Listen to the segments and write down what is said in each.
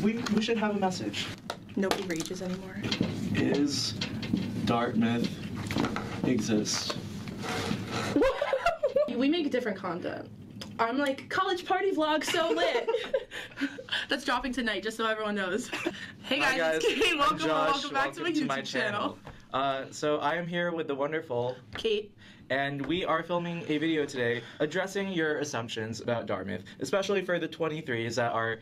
We should have a message. Nobody rages anymore. Is Dartmouth exist? We make different content. I'm like, college party vlog so lit. That's dropping tonight, just so everyone knows. Hey guys, it's Kate. Welcome back to my YouTube channel. So I am here with the wonderful Kate. And we are filming a video today addressing your assumptions about Dartmouth, especially for the 23s that are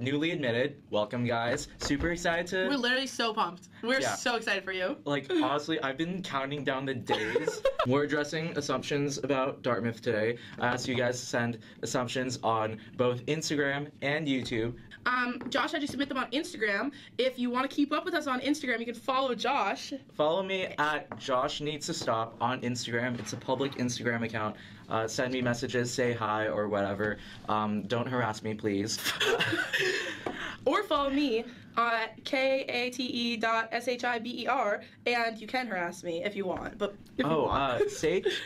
newly admitted. Welcome, guys. Super excited to... We're literally so pumped. We're so excited for you. Like, honestly, I've been counting down the days. We're addressing assumptions about Dartmouth today. I asked you guys to send assumptions on both Instagram and YouTube. Josh had you submit them on Instagram. If you want to keep up with us on Instagram, you can follow Josh. Follow me at Josh Needs to Stop on Instagram. It's a public Instagram account. Send me messages, say hi, or whatever. Don't harass me, please. Or follow me at kate.shiber, and you can harass me if you want. But if you want.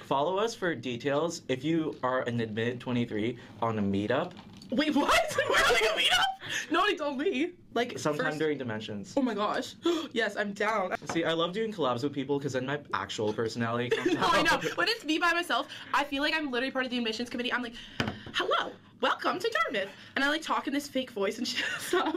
Follow us for details if you are an admitted 23 on a meetup. Wait, what? We're having a meetup? Nobody told me. Like sometime during Dimensions. Oh my gosh. Yes, I'm down. See, I love doing collabs with people because then my actual personality comes out. No, I know. When it's me by myself, I feel like I'm literally part of the admissions committee. I'm like, hello, welcome to Dartmouth. And I like talk in this fake voice and stuff.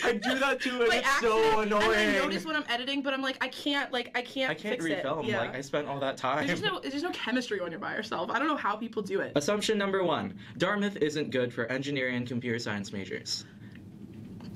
I do that too, and it's so annoying. And I notice when I'm editing, but I'm like, I can't fix refilm. Yeah. Like, I spent all that time. There's just no chemistry when you're by yourself. I don't know how people do it. Assumption number 1. Dartmouth isn't good for engineering and computer science majors.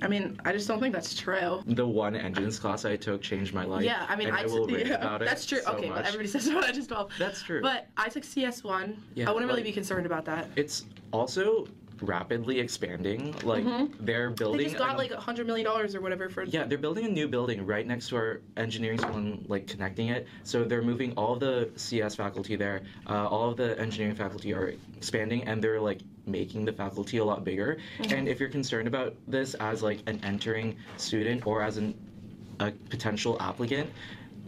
I mean, I just don't think that's true. The one engines class I took changed my life. Yeah, I mean, I will rave about it. That's true. So okay, much. but everybody says about Engines 12. That's true. But I took CS1. Yeah, I wouldn't really be concerned about that. It's also rapidly expanding. Like, they're building... They just got like $100 million or whatever for... Yeah, they're building a new building right next to our engineering school and, like, connecting it. So they're moving all of the CS faculty there. All of the engineering faculty are expanding, and they're, like, making the faculty a lot bigger. And if you're concerned about this as, like, an entering student or as a potential applicant,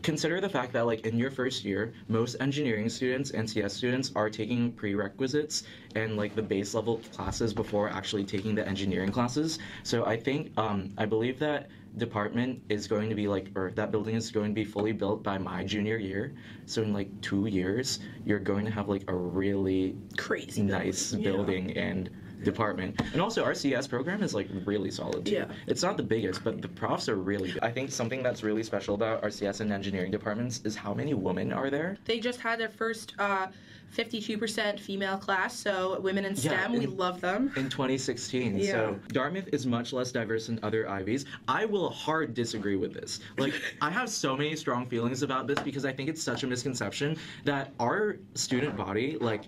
consider the fact that, like, in your first year, most engineering students and CS students are taking prerequisites and, like, the base level classes before actually taking the engineering classes. So I think, I believe that department is going to be, like, or that building is going to be fully built by my junior year. So in, like, 2 years, you're going to have, like, a really crazy nice building and department. And also our CS program is like really solid too. Yeah. It's not the biggest, but the profs are really good. I think something that's really special about our CS and engineering departments is how many women are there. They just had their first 52% female class, so women in STEM, we love them. In 2016. Yeah. So Dartmouth is much less diverse than other Ivies. I will hard disagree with this. Like, I have so many strong feelings about this because I think it's such a misconception that our student body, like,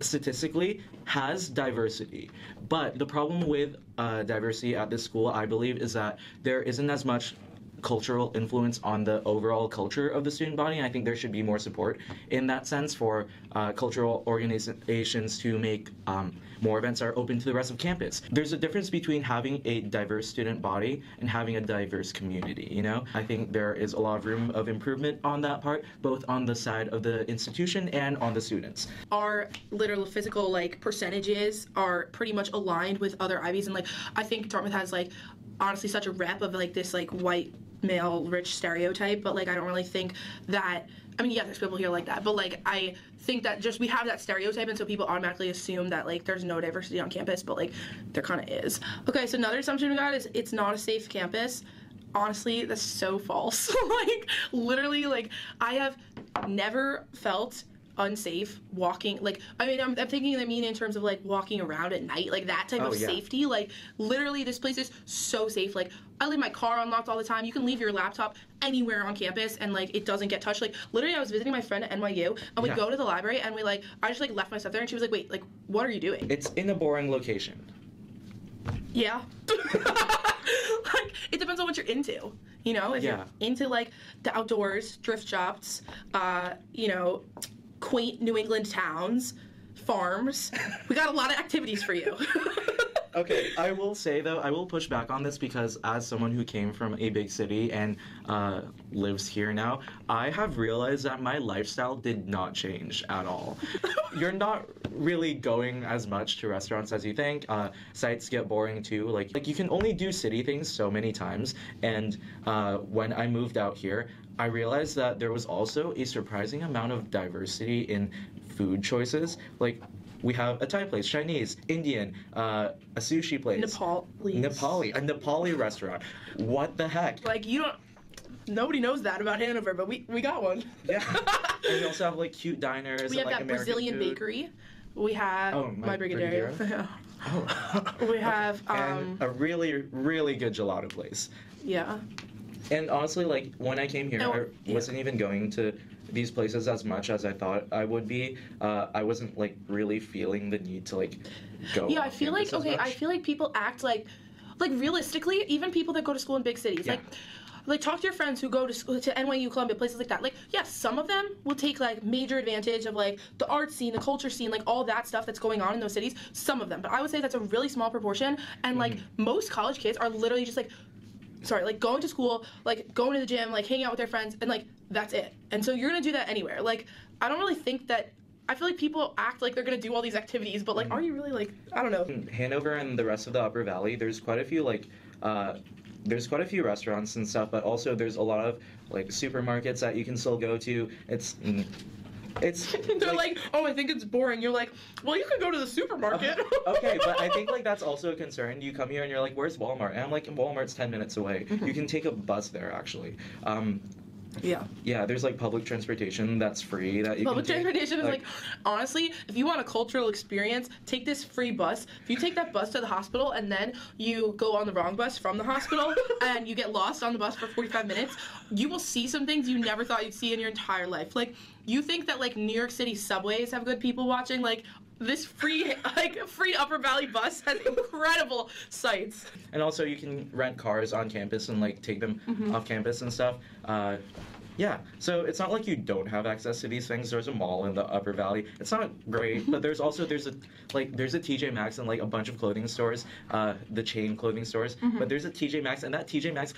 statistically has diversity, but the problem with diversity at this school, I believe, is that there isn't as much cultural influence on the overall culture of the student body, and I think there should be more support in that sense for cultural organizations to make more events that are open to the rest of campus. There's a difference between having a diverse student body and having a diverse community, you know? I think there is a lot of room of improvement on that part, both on the side of the institution and on the students. Our literal physical, like, percentages are pretty much aligned with other Ivies, and, like, I think Dartmouth has, like, honestly such a rep of, like, this, like, white male rich stereotype, but, like, I don't really think that, I mean, yeah, there's people here like that, but, like, I think that just we have that stereotype, and so people automatically assume that, like, there's no diversity on campus, but, like, there kind of is. Okay, so another assumption we got is it's not a safe campus. Honestly, that's so false. Like, literally, like, I have never felt unsafe walking, like, I mean, I'm thinking, I mean, in terms of, like, walking around at night, like, that type of safety. Like, literally, this place is so safe. Like, I leave my car unlocked all the time. You can leave your laptop anywhere on campus and, like, it doesn't get touched. Like, literally, I was visiting my friend at NYU, and we go to the library, and I just, like, left my stuff there, and she was like, wait, like, what are you doing? It's in a boring location. Yeah. Like, it depends on what you're into, you know? If you're into, like, the outdoors, thrift shops, you know, quaint New England towns, farms. We got a lot of activities for you. Okay, I will say though, I will push back on this because as someone who came from a big city and lives here now, I have realized that my lifestyle did not change at all. You're not really going as much to restaurants as you think. Sites get boring too. Like you can only do city things so many times. And when I moved out here, I realized that there was also a surprising amount of diversity in food choices. Like, we have a Thai place, Chinese, Indian, a sushi place. Nepali. A Nepali restaurant. What the heck? Like, nobody knows that about Hanover, but we got one. Yeah. And we also have, like, cute diners. We have that American Brazilian food. bakery. We have my Brigadeiro. Oh. We have and a really, really good gelato place. Yeah. And honestly, like, when I came here, I wasn't even going to these places as much as I thought I would be. I wasn't, like, really feeling the need to, like, go. Yeah, I feel like, I feel like people act like realistically, even people that go to school in big cities, like talk to your friends who go to school, to NYU, Columbia, places like that. Like, yeah, some of them will take, like, major advantage of, like, the art scene, the culture scene, like, all that stuff that's going on in those cities. Some of them. But I would say that's a really small proportion. And, like, most college kids are literally just, like, going to school, like, going to the gym, like, hanging out with their friends, and, like, that's it. And so you're gonna do that anywhere. Like, I don't really think that, I feel like people act like they're gonna do all these activities, but, like, are you really, like, I don't know. Hanover and the rest of the Upper Valley, there's quite a few, like, there's quite a few restaurants and stuff, but also there's a lot of, like, supermarkets that you can still go to. It's they're like, oh, I think it's boring. You're like, well, you could go to the supermarket. Okay, but I think, like, that's also a concern. You come here and you're like, where's Walmart? And I'm like, Walmart's 10 minutes away. You can take a bus there, actually. Yeah, there's, like, public transportation that's free that you Public can take. transportation is, like, honestly, if you want a cultural experience, take this free bus. If you take that bus to the hospital and then you go on the wrong bus from the hospital and you get lost on the bus for 45 minutes, you will see some things you never thought you'd see in your entire life. Like, you think that, like, New York City subways have good people watching? Like, this free Upper Valley bus has incredible sights. And also, you can rent cars on campus and, like, take them off campus and stuff. Yeah, so it's not like you don't have access to these things. There's a mall in the Upper Valley. It's not great, but there's a TJ Maxx and, like, a bunch of clothing stores, the chain clothing stores. But there's a TJ Maxx, and that TJ Maxx,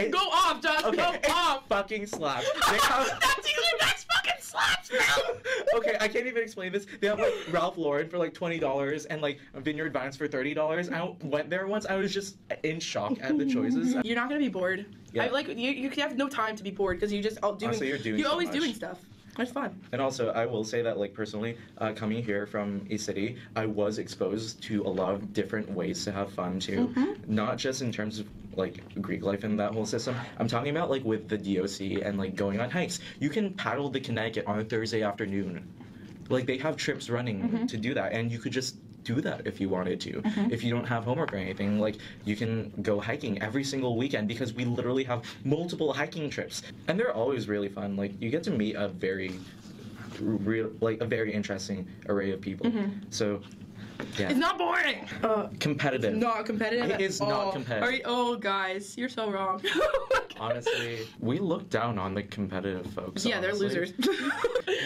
Go off, Josh. Okay, go off. Fucking slaps. They have that TJ Maxx fucking slaps, man. Okay, I can't even explain this. They have, like, Ralph Lauren for, like, $20 and, like, Vineyard Vines for $30. I went there once. I was just in shock at the choices. You're not gonna be bored. Yeah. You have no time to be bored because you just you're always doing stuff. It's fun. And also, I will say that, like, personally, coming here from a city, I was exposed to a lot of different ways to have fun, too. Not just in terms of, like, Greek life and that whole system. I'm talking about, like, with the DOC and, like, going on hikes. You can paddle the Connecticut on a Thursday afternoon. Like, they have trips running to do that, and you could just do that if you wanted to. If you don't have homework or anything, like, you can go hiking every single weekend because we literally have multiple hiking trips. And they're always really fun. Like, you get to meet a very interesting array of people. So, yeah. It's not boring. Competitive. It's not competitive. It is not competitive. Guys, you're so wrong. Honestly, we look down on the competitive folks. Yeah, honestly. they're losers.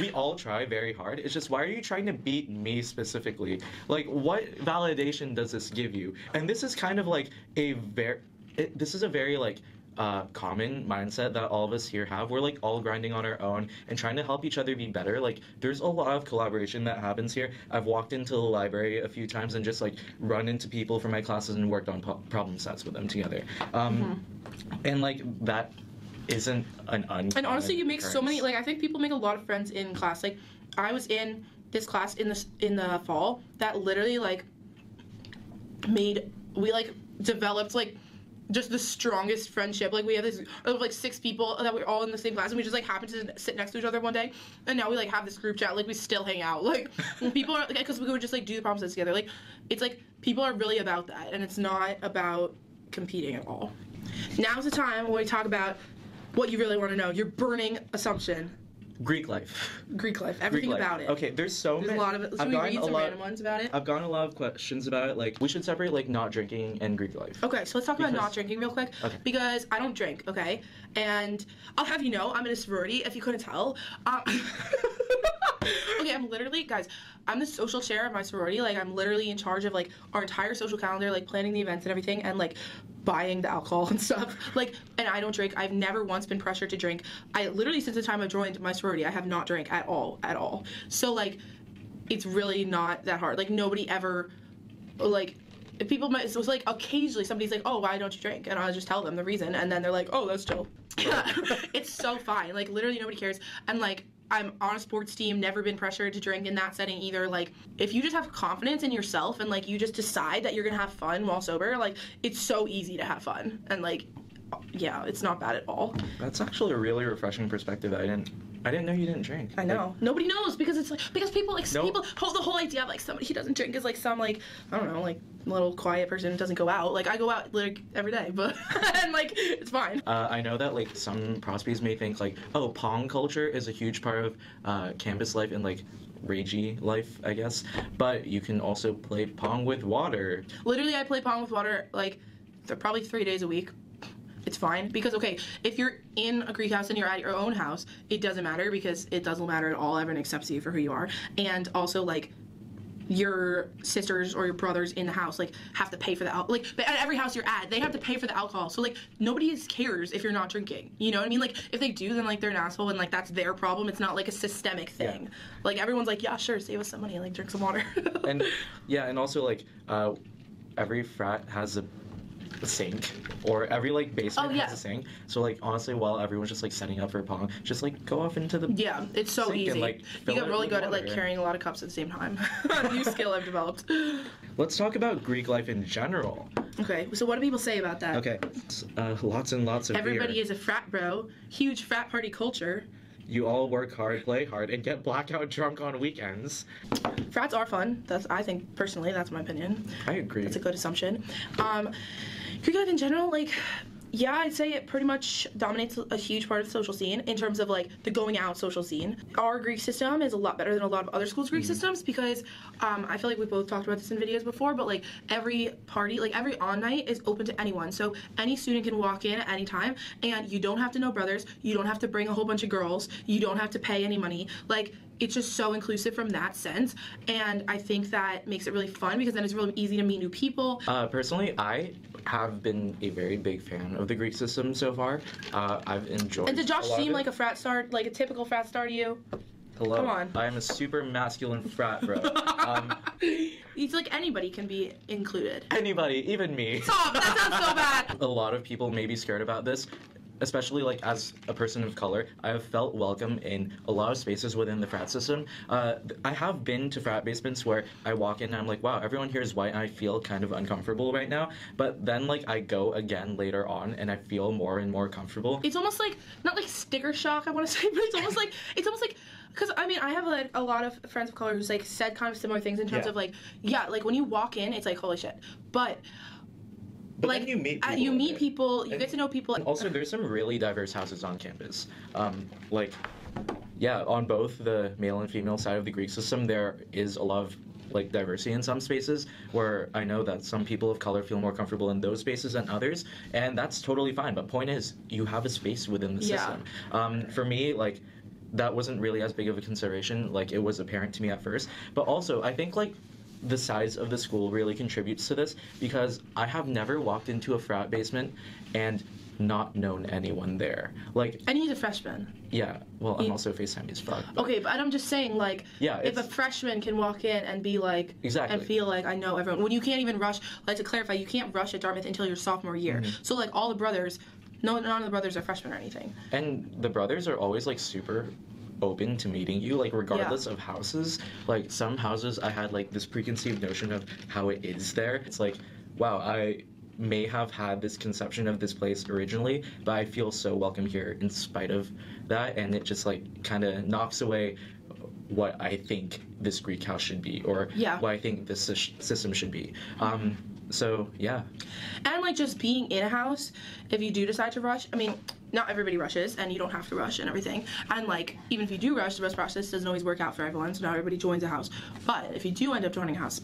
We all try very hard. It's just, why are you trying to beat me specifically? Like, what validation does this give you? And this is kind of like a very common mindset that all of us here have. We're, like, all grinding on our own and trying to help each other be better. Like, there's a lot of collaboration that happens here. I've walked into the library a few times and just, like, run into people from my classes and worked on problem sets with them together. And, like, that isn't an uncommon And honestly, you make occurrence. so many, like, I think people make a lot of friends in class. Like, I was in this class in the fall that literally, like, we, like, developed, like, just the strongest friendship. Like, we have this, like, 6 people that we're all in the same class, and we just, like, happened to sit next to each other one day, and now we, like, have this group chat. Like, we still hang out. Like, people are, like, because we would just, like, do the problem sets together. Like, it's, like, people are really about that, and it's not about competing at all. Now's the time when we talk about what you really want to know. Your burning assumption. Greek life. Everything about it. Okay, there's many. A lot of it. Should we read some random ones about it? I've gotten a lot of questions about it. Like, we should separate, like, not drinking and Greek life. Okay, so let's talk about not drinking real quick. Okay. Because I don't drink, okay? And I'll have you know, I'm in a sorority, if you couldn't tell. Okay, I'm literally, guys, I'm the social chair of my sorority. Like, I'm literally in charge of, like, our entire social calendar, like, planning the events and everything, and, like, buying the alcohol and stuff. Like, and I don't drink. I've never once been pressured to drink. I literally, since the time I joined my sorority, I have not drank at all. So, like, it's really not that hard. Like, nobody ever, like, people might, so it's like, occasionally somebody's like, oh, why don't you drink? And I'll just tell them the reason, and then they're like, oh, that's chill. It's so fine. Like, literally nobody cares. And, like, I'm on a sports team, never been pressured to drink in that setting either. Like, if you just have confidence in yourself and, like, you just decide that you're gonna have fun while sober, like, it's so easy to have fun. And, like, yeah, it's not bad at all. That's actually a really refreshing perspective. I didn't know you didn't drink. I know. Like, nobody knows because it's like, because people, like, people, the whole idea of, like, somebody who doesn't drink is, like, some, like, I don't know, like, little quiet person who doesn't go out. Like, I go out, like, every day, but, and, like, it's fine. I know that, like, some prospies may think, like, oh, pong culture is a huge part of campus life and, like, ragey life, I guess. But you can also play pong with water. Literally, I play pong with water, like, probably 3 days a week. It's fine because, okay, if you're in a Greek house and you're at your own house, it doesn't matter because it doesn't matter at all. Everyone accepts you for who you are. And also, like, your sisters or your brothers in the house, like, have to pay for the alcohol. Like, but at every house you're at, they have to pay for the alcohol. So, like, nobody cares if you're not drinking. You know what I mean? Like, if they do, then, like, they're an asshole and, like, that's their problem. It's not, like, a systemic thing. Yeah. Like, everyone's like, yeah, sure, save us some money. Like, drink some water. And, yeah, and also, like, every frat has a sink, or every, like, basement has a sink. So, like, honestly, while everyone's just, like, setting up for pong, just, like, go off into the it's so easy. And, like, you get really good at, like, carrying a lot of cups at the same time. A new skill I've developed. Let's talk about Greek life in general. Okay, so what do people say about that? Okay, lots and lots of Everybody beer. is a frat bro. Huge frat party culture. You all work hard, play hard, and get blackout drunk on weekends. Frats are fun. I think, personally, that's my opinion. I agree. That's a good assumption. Greek life in general, like, yeah, I'd say it pretty much dominates a huge part of the social scene in terms of, like, the going out social scene. Our Greek system is a lot better than a lot of other schools' Greek systems because I feel like we both talked about this in videos before, but, like, every party, like, every on night is open to anyone. So any student can walk in at any time, and you don't have to know brothers. You don't have to bring a whole bunch of girls. You don't have to pay any money. Like, it's just so inclusive from that sense, and I think that makes it really fun because then it's really easy to meet new people. Personally, I have been a very big fan of the Greek system so far. I've enjoyed. And did Josh seem like a frat star, like a typical frat star to you? Hello. Come on. I am a super masculine frat bro. It's like anybody can be included. Anybody, even me. Stop! That sounds so bad. A lot of people may be scared about this. Especially, like, as a person of color, I have felt welcome in a lot of spaces within the frat system. I have been to frat basements where I walk in and I'm like, wow, everyone here is white and I feel kind of uncomfortable right now. But then, like, I go again later on and I feel more and more comfortable. It's almost like, not like sticker shock, I want to say, but it's almost like, because, I mean, I have, like, a lot of friends of color who's, like, said kind of similar things in terms of, like, like, when you walk in, it's like, holy shit. But like, then you meet people. You get to know people. Also, there's some really diverse houses on campus. Like, yeah, on both the male and female side of the Greek system, there is a lot of, like, diversity in some spaces where I know that some people of color feel more comfortable in those spaces than others, and that's totally fine. But point is, you have a space within the system. For me, like, that wasn't really as big of a consideration. Like, it was apparent to me at first. But also, I think, like, the size of the school really contributes to this because I have never walked into a frat basement and not known anyone there. Like, and he's a freshman. Yeah, well, I'm also FaceTime as fuck. But okay, but I'm just saying, like, if a freshman can walk in and be like, and feel like I know everyone, when you can't even rush, like, to clarify, you can't rush at Dartmouth until your sophomore year. So, like, all the brothers, none of the brothers are freshmen or anything. And the brothers are always, like, super open to meeting you, like, regardless of houses. Like, some houses I had, like, this preconceived notion of how it is there. It's like, wow, I may have had this conception of this place originally, but I feel so welcome here in spite of that, and it just, like, kind of knocks away what I think this Greek house should be, or what I think this system should be. So, yeah. And, like, just being in a house, if you do decide to rush, I mean, not everybody rushes, and you don't have to rush and everything. And, like, even if you do rush, the bus process doesn't always work out for everyone, so not everybody joins a house. But if you do end up joining a house,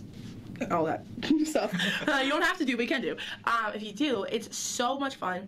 all that stuff, you don't have to do, but you can do. If you do, it's so much fun.